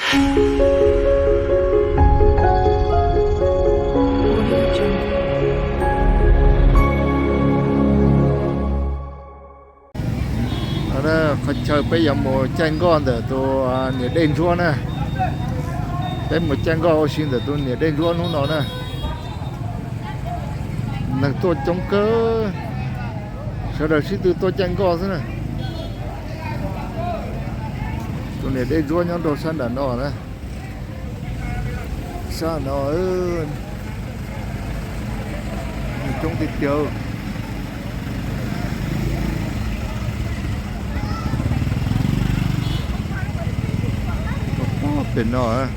Họ chơi bây giờ một chân con để tôi nhảy đền chúa nè, đấy một chân con xin để tôi nhảy đền chúa nó nè, nàng tôi chống cớ, sau đó xin tôi chân con thế này, tôi nhảy đền chúa nhóm đồ sân đàn nọ nè, sao nó chống thịt châu. Bên đó á,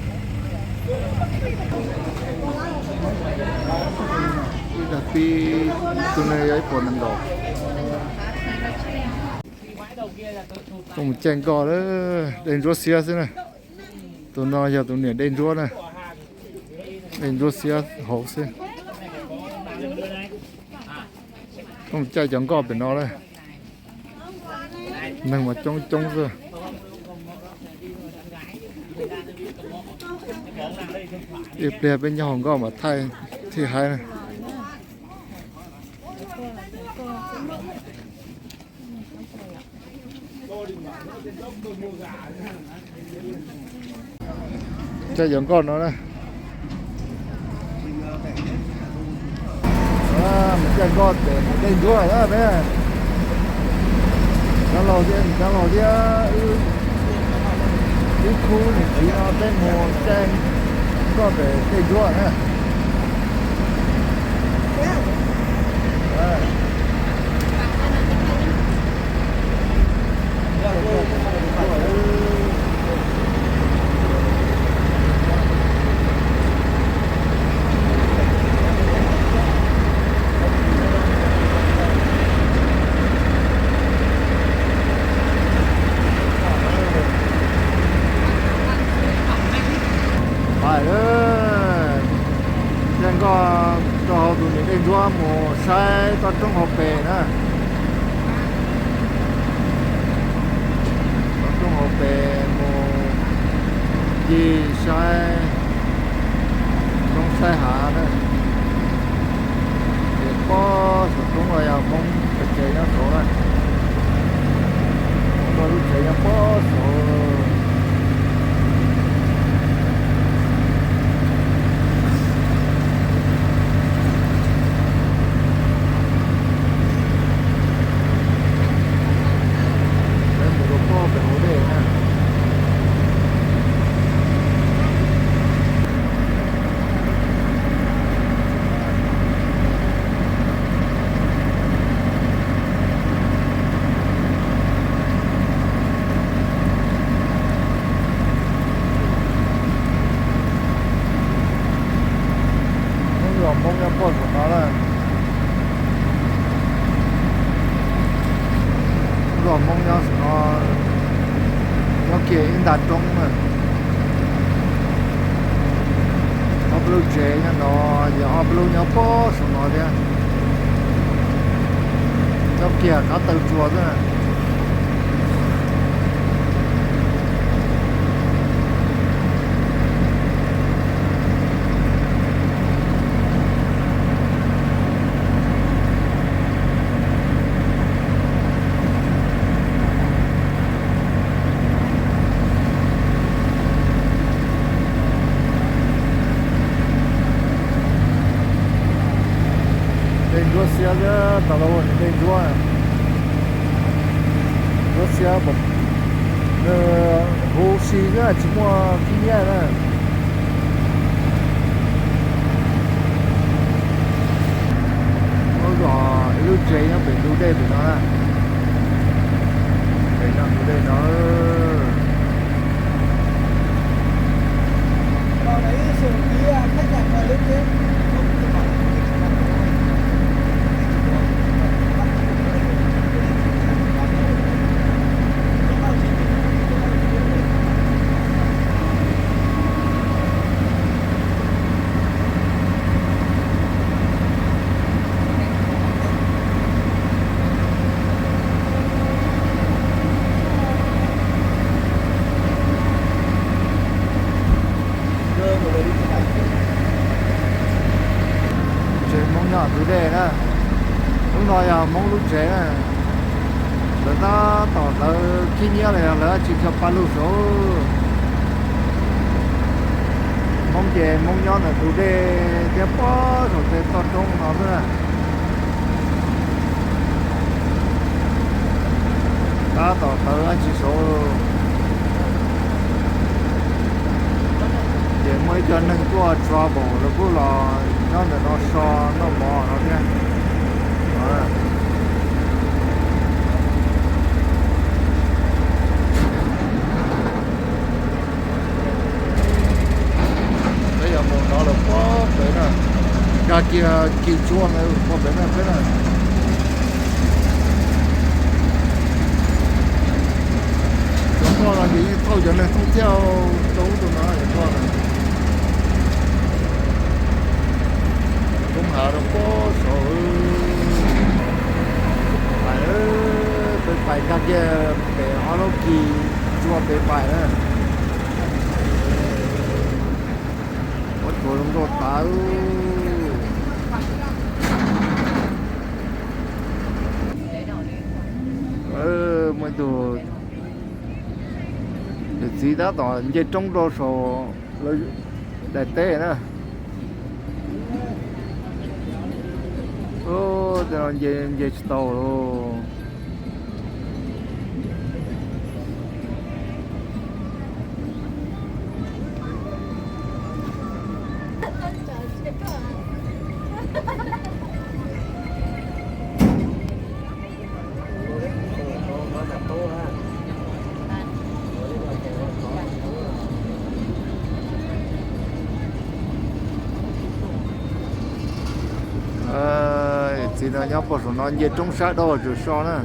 tapi tụi này ấy còn nằm đỏ, còn một chén cò đó, đền Russia thế này, tụi nó giờ tụi này đền Russia này, đền Russia hậu thế, còn một chai chén cò bên đó đây, nằm mà trong rồi. Điệp đẹp bên nhau có mà thay thì hay này. Chơi giống con nó này. Mình chơi con để lên chúa đó bé. Nó lò đi cái khu này chỉ nó bên hồ trên có thể cây chúa nè. Tụi mình đi qua một sai tao trong hộp bể nữa, trong hộp bể một gì sai trong sai hạ đó thì có sự cũng là mong thực chế nó số này, có lúc chế nó có số. Mong nhắm bột của nó là rồi mong nhắm nó kia in đặt trong mà nó blue chế nha, nó giờ họ blue nhắm bột của nó đấy, trong kia có từ chùa thế này. Russia đó tao đâu rồi đây chúa này, Russia một hồ xì nữa chỉ mua kinh nghiệm này, ôi giời, lưu chế nó phải lưu đây phải nó này, lưu đây nó. Còn đấy sử kia khách sạn là lưu chế. chế mong nhỏ từ đây nè lúc đó là mong lúc chế nè người ta tỏ tới khi nhớ này là chỉ cho ba lô số mong chế mong nhỏ là từ đây cái bó rồi cái to trông nó nữa ta tỏ tới chỉ số để mới cho nên có trouble rồi cũng là nó so nó mò nó nha bây giờ một nó là có cái này ra kia kia chuông này có cái này chúng ta là gì thôi giờ này không theo đấu tụi nó để con này cũng hạ được có số phải các cái để họ nó kỳ chua để bài đó một số đồng đồ táo mình đồ để gì đó tỏ như trong đồ số để té nữa thế là về tàu rồi thì nó nhóc bỏ xuống nó như trong sát đó rồi so nữa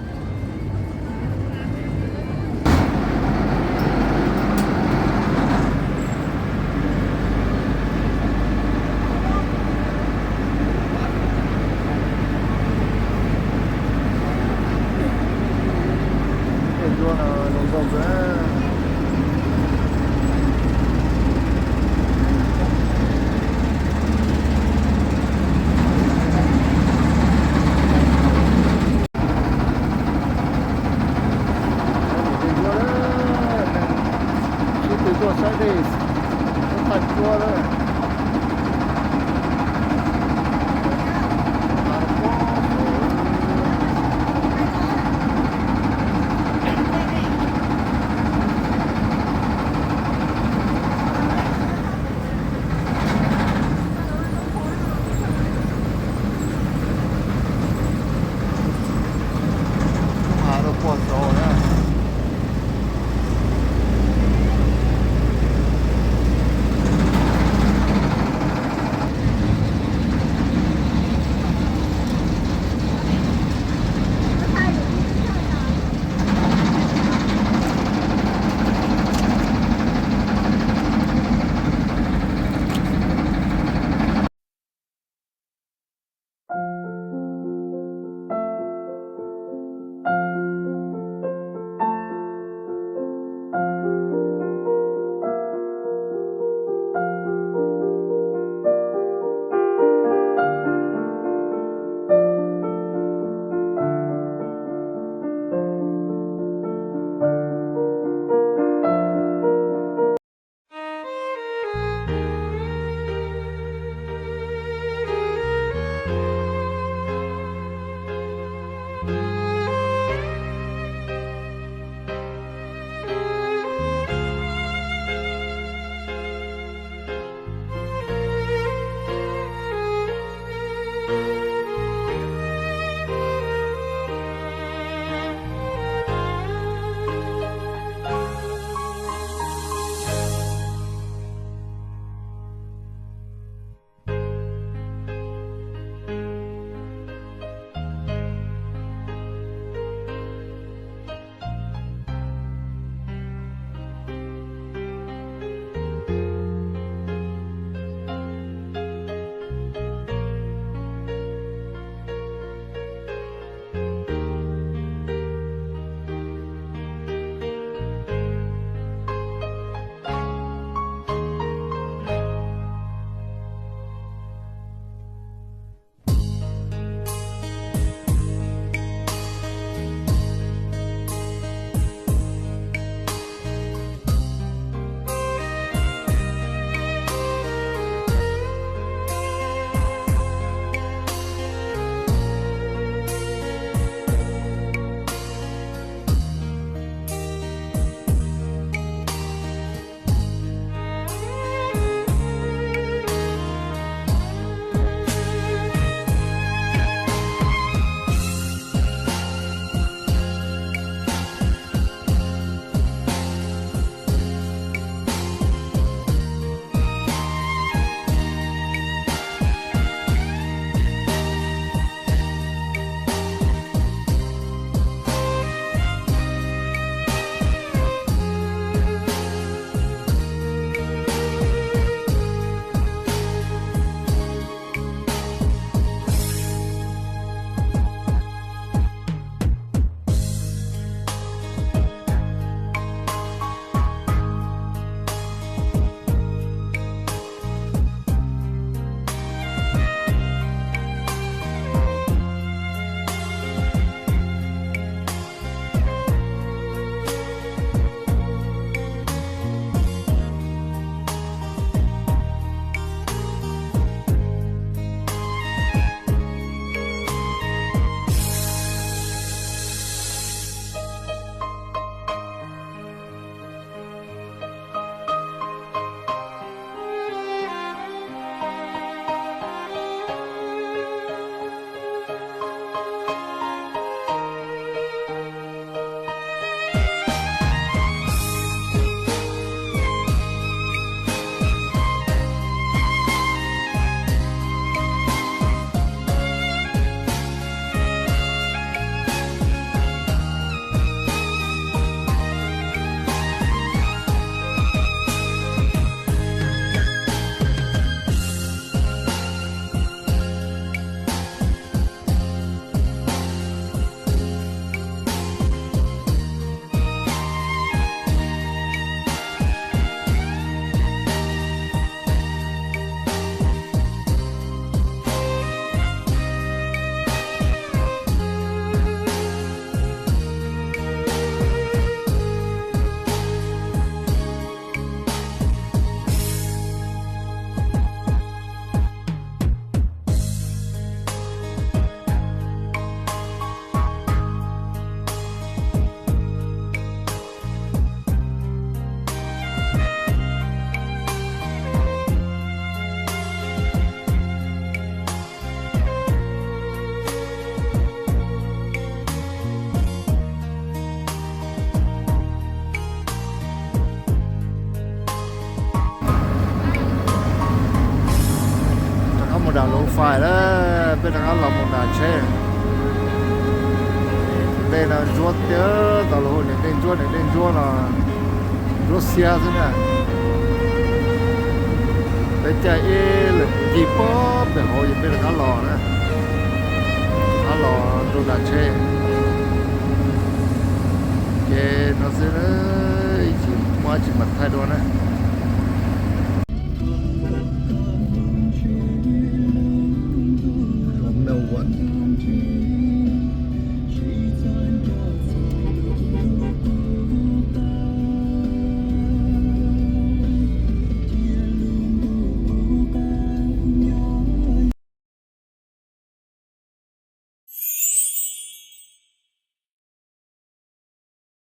đào lỗ phải đó bên đó là một đàn xe đây là ruột nhớ tàu lỗ này đen ruột là ruột xe thế này để chạy là gì bóp để hồi bên đó lò nữa cá lò đồ đàn xe cái nó sẽ chỉ qua chỉ mặt thay đồ này